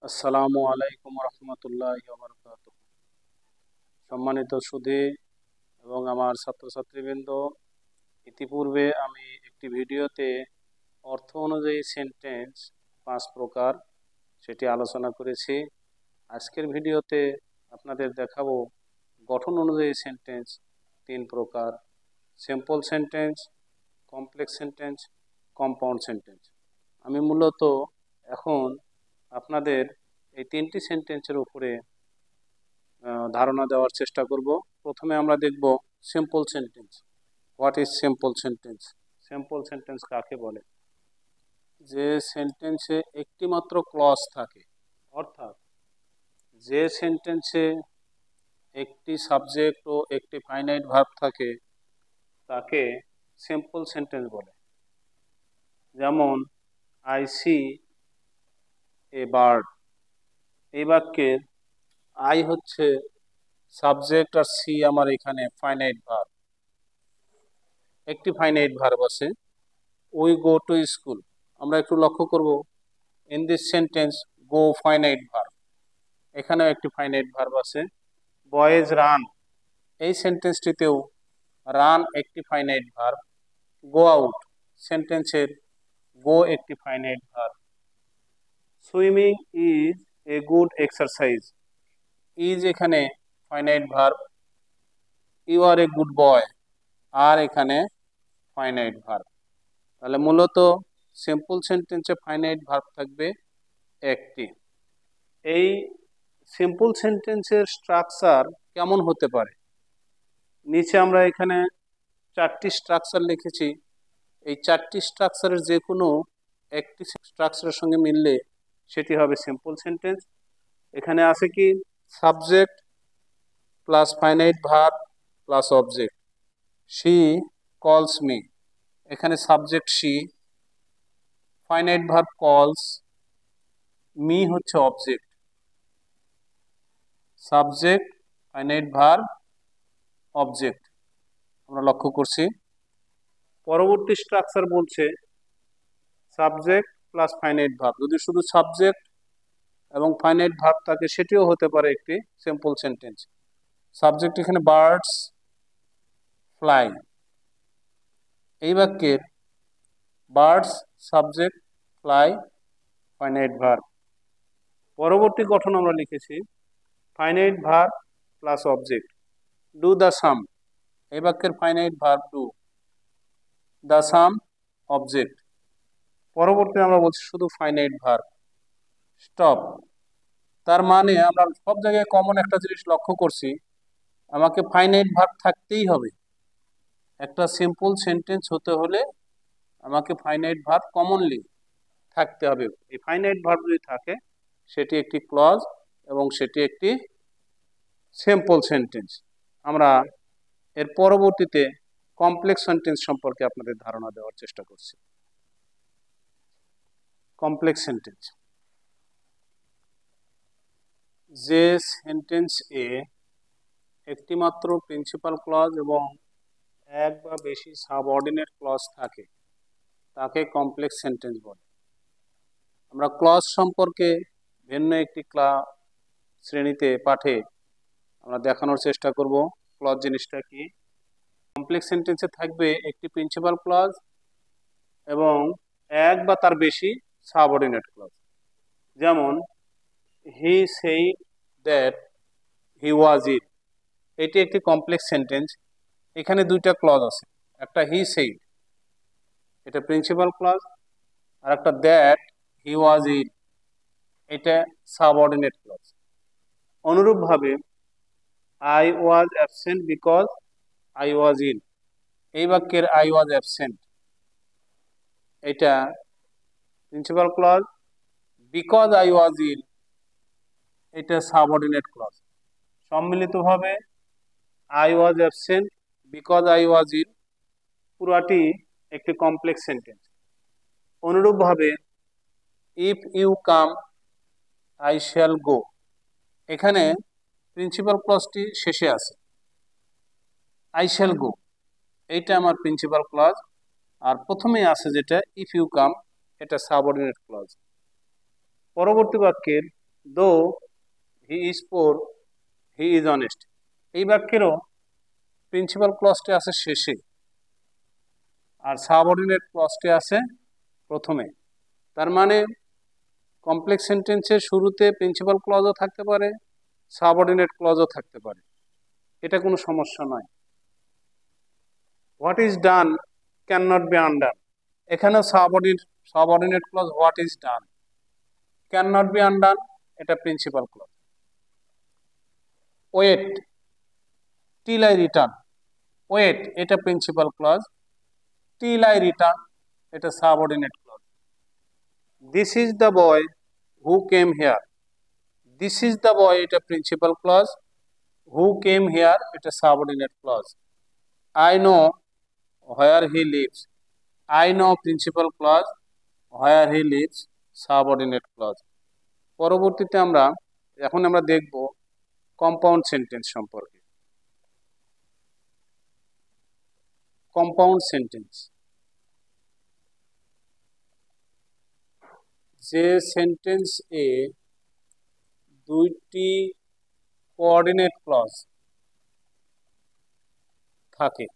আসসালামু আলাইকুম রহমতুল্লাহি ওয়া বারাকাতুহু। সম্মানিত সুধী এবং আমার ছাত্রছাত্রীবৃন্দ, ইতিপূর্বে আমি একটি ভিডিওতে অর্থ অনুযায়ী সেন্টেন্স 5 প্রকার সেটি আলোচনা করেছি। আজকের ভিডিওতে আপনাদের দেখাবো গঠন অনুযায়ী সেন্টেন্স 3 প্রকার: simple sentence, complex sentence, compound sentence. আমি মূলত এখন আপনাদের এই 3টি সেন্টেন্সের উপরে ধারণা দেওয়ার চেষ্টা করব। প্রথমে আমরা দেখব simple sentence. What is simple sentence? Simple sentence কাকে বলে? যে সেন্টেন্সে একটি মাত্র ক্লজ থাকে, অর্থাৎ যে সেন্টেন্সে একটি সাবজেক্ট ও একটি ফাইনাইট ভার্ব থাকে তাকে সিম্পল সেন্টেন্স বলে। যেমন আই সি এ বার্ড। এই বাক্যের আই হচ্ছে সাবজেক্ট আর সি আমার এখানে ফাইনাইট ভার্ব। একটি ফাইনাইট ভার্ব আছে। We go to school. আমরা একটু লক্ষ্য করব, in this sentence go finite verb, এখানেও একটি ফাইনাইট ভার্ব আছে। বয়েজ রান, এই সেন্টেন্সটিতেও রান একটি ফাইনাইট ভার্ব। গো আউট সেন্টেন্সের গো একটি finite verb. Swimming is a good exercise, is এখানে finite verb. You are a good boy, are এখানে ফাইনাইট ভার্ব। তাহলে মূলত সিম্পল সেন্টেন্সে ফাইনাইট ভার্ব থাকবে একটি। এই সিম্পল সেন্টেন্সের স্ট্রাকচার কেমন হতে পারে? নিচে আমরা এখানে 4টি স্ট্রাকচার লিখেছি। এই 4টি স্ট্রাকচারের যে কোনো একটি স্ট্রাকচারের সঙ্গে মিললে সেটি হবে সিম্পল সেন্টেন্স। এখানে আছে কি? Subject plus finite verb plus object. She কলস মি, এখানে সাবজেক্ট শি, ফাইনাইট ভার্ব কলস, মি হচ্ছে object. Subject, finite verb, object আমরা লক্ষ্য করছি। পরবর্তী স্ট্রাকচার বলছে সাবজেক্ট প্লাস ফাইনাইট ভার্ব। যদি শুধু সাবজেক্ট এবং ফাইনাইট ভার্ব থাকে সেটিও হতে পারে একটি সিম্পল সেন্টেন্স। সাবজেক্ট এখানে বার্ডস ফ্লাই। এই বাক্যের birds subject, fly finite verb. পরবর্তী গঠন আমরা লিখেছি finite verb plus object. Do the sum, এই বাক্যের finite verb do, the sum object. পরবর্তী আমরা বলছি শুধু ফাইনাইট ভার্ব স্টপ। তার মানে আমরা সব জায়গায় কমন একটা জিনিস লক্ষ্য করছি, আমাকে ফাইনাইট ভার্ব থাকতেই হবে। একটা সিম্পল সেন্টেন্স হতে হলে আমাকে ফাইনাইট ভার্ব কমনলি থাকতে হবে। এই ফাইনাইট ভার্ব যদি থাকে সেটি একটি ক্লজ এবং সেটি একটি সিম্পল সেন্টেন্স। আমরা এর পরবর্তীতে কমপ্লেক্স সেন্টেন্স সম্পর্কে আপনাদের ধারণা দেওয়ার চেষ্টা করছি। কমপ্লেক্স সেন্টেন্স, যে সেন্টেন্স এ একটি মাত্র প্রিন্সিপাল ক্লজ এবং এক বা বেশি সাবঅর্ডিনেট ক্লজ থাকে তাকে কমপ্লেক্স সেন্টেন্স বলে। আমরা ক্লজ সম্পর্কে ভিন্ন একটি শ্রেণীতে পাঠে আমরা দেখানোর চেষ্টা করব ক্লজ জিনিসটা কি। কমপ্লেক্স সেন্টেন্সে থাকবে একটি প্রিন্সিপাল ক্লজ এবং এক বা তার বেশি সাবঅর্ডিনেট ক্লজ। যেমন he said that he was ইট, এটি একটি কমপ্লেক্স সেন্টেন্স। এখানে দুইটা ক্লজ আছে, একটা হি সেইড এটা প্রিন্সিপাল ক্লজ, আর একটা দ্যাট হি ওয়াজ ইট এটা সাবঅর্ডিনেট ক্লজ। অনুরূপভাবে I was absent because I was in, এই বাক্যের আই ওয়াজ অ্যাবসেন্ট এটা principal clause, because I was in এটা সাবঅর্ডিনেট ক্লজ। সম্মিলিতভাবে I was absent because I was in পুরাটি একটি complex sentence. অনুরূপভাবে if you come I shall go, এখানে principal ক্লজটি শেষে আছে, আই শ্যাল গো এইটা আমার প্রিন্সিপাল ক্লজ, আর প্রথমেই আছে যেটা ইফ ইউ কাম এটা সাবঅর্ডিনেট ক্লজ। পরবর্তী বাক্যের দো he is poor he is honest. এই বাক্যেরও প্রিন্সিপাল ক্লজটি আছে শেষে, আর সাবঅর্ডিনেট ক্লজটি আছে প্রথমে। তার মানে কমপ্লেক্স সেন্টেন্সের শুরুতে প্রিন্সিপাল ক্লজও থাকতে পারে, সাবঅর্ডিনেট ক্লজও থাকতে পারে, এটা কোনো সমস্যা নয়। What is done can not be undone, এখানেও subordinate clause what is done, can not be undone এটা principal clause. Wait till I return, wait এটা principal clause, till I return এটা subordinate clause. This is the boy who came here, this is the boy এটা principal clause, who came here এটা subordinate clause. I know where he lives, I know principal clause, where he leaves subordinate clause. পরবর্তীতে এখন আমরা দেখব compound sentence সম্পর্কে। Compound sentence, যে sentence এ দুইটি কোঅর্ডিনেট ক্লজ থাকে।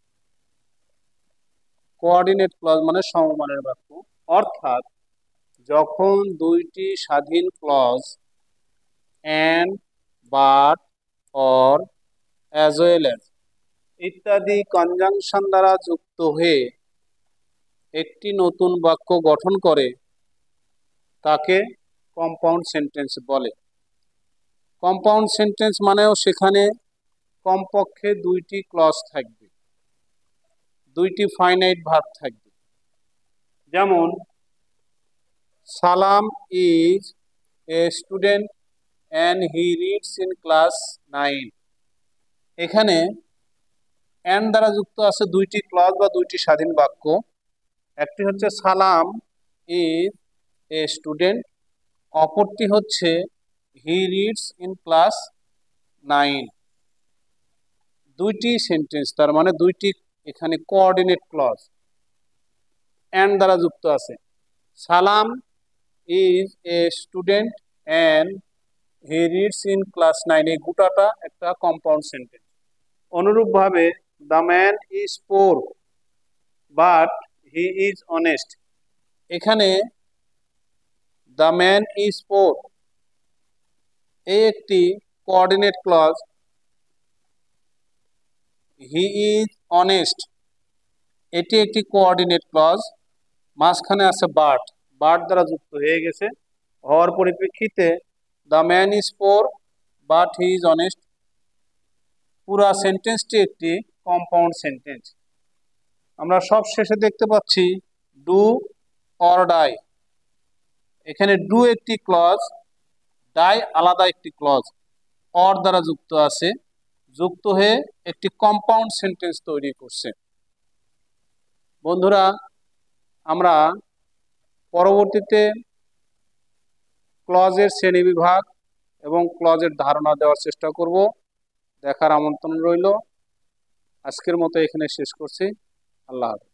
কোঅর্ডিনেট ক্লজ মানে সমমানের বাক্য, অর্থাৎ যখন দুইটি স্বাধীন clause and, but, or, as well as ইত্যাদি কনজাংশন দ্বারা যুক্ত হয়ে একটি নতুন বাক্য গঠন করে তাকে কম্পাউন্ড সেন্টেন্স বলে। কম্পাউন্ড সেন্টেন্স মানেও সেখানে কমপক্ষে দুইটি ক্লজ থাকবে, দুইটি ফাইনাইট ভার্ব থাকবে। যেমন সালাম is a student and he reads in class 9, এখানে অ্যান্ড দ্বারা যুক্ত আছে দুইটি ক্লজ বা দুইটি স্বাধীন বাক্য। একটি হচ্ছে সালাম ইজ এ স্টুডেন্ট, অপরটি হচ্ছে হি রিডস ইন ক্লাস 9। দুইটি সেন্টেন্স, তার মানে দুইটি এখানে কোঅর্ডিনেট ক্লজ অ্যান্ড দ্বারা যুক্ত আছে। Salam is a student and he reads in class 9, এই গোটাটা একটা কম্পাউন্ড সেন্টেন্স। অনুরূপভাবে the man is poor but he is honest, এখানে দ্য ম্যান ইজ পোর এই একটি coordinate clause, he is honest এটি একটি কোঅর্ডিনেট ক্লজ, মাঝখানে আছে বাট, বাট দ্বারা যুক্ত হয়ে গেছে। হওয়ার পরিপ্রেক্ষিতে the man is poor but he is honest, পুরা সেন্টেন্সটি একটি কম্পাউন্ড সেন্টেন্স। আমরা সব শেষে দেখতে পাচ্ছি ডু অর ডাই, এখানে ডু একটি ক্লজ, ডাই আলাদা একটি ক্লজ, অর দ্বারা যুক্ত আছে, যুক্ত হয়ে একটি কম্পাউন্ড সেন্টেন্স তৈরি করছে। বন্ধুরা, আমরা পরবর্তীতে ক্লজের শ্রেণীবিভাগ এবং ক্লজের ধারণা দেওয়ার চেষ্টা করব, দেখার আমন্ত্রণ রইল। আজকের মতো এখানে শেষ করছি। আল্লাহ হাফেজ।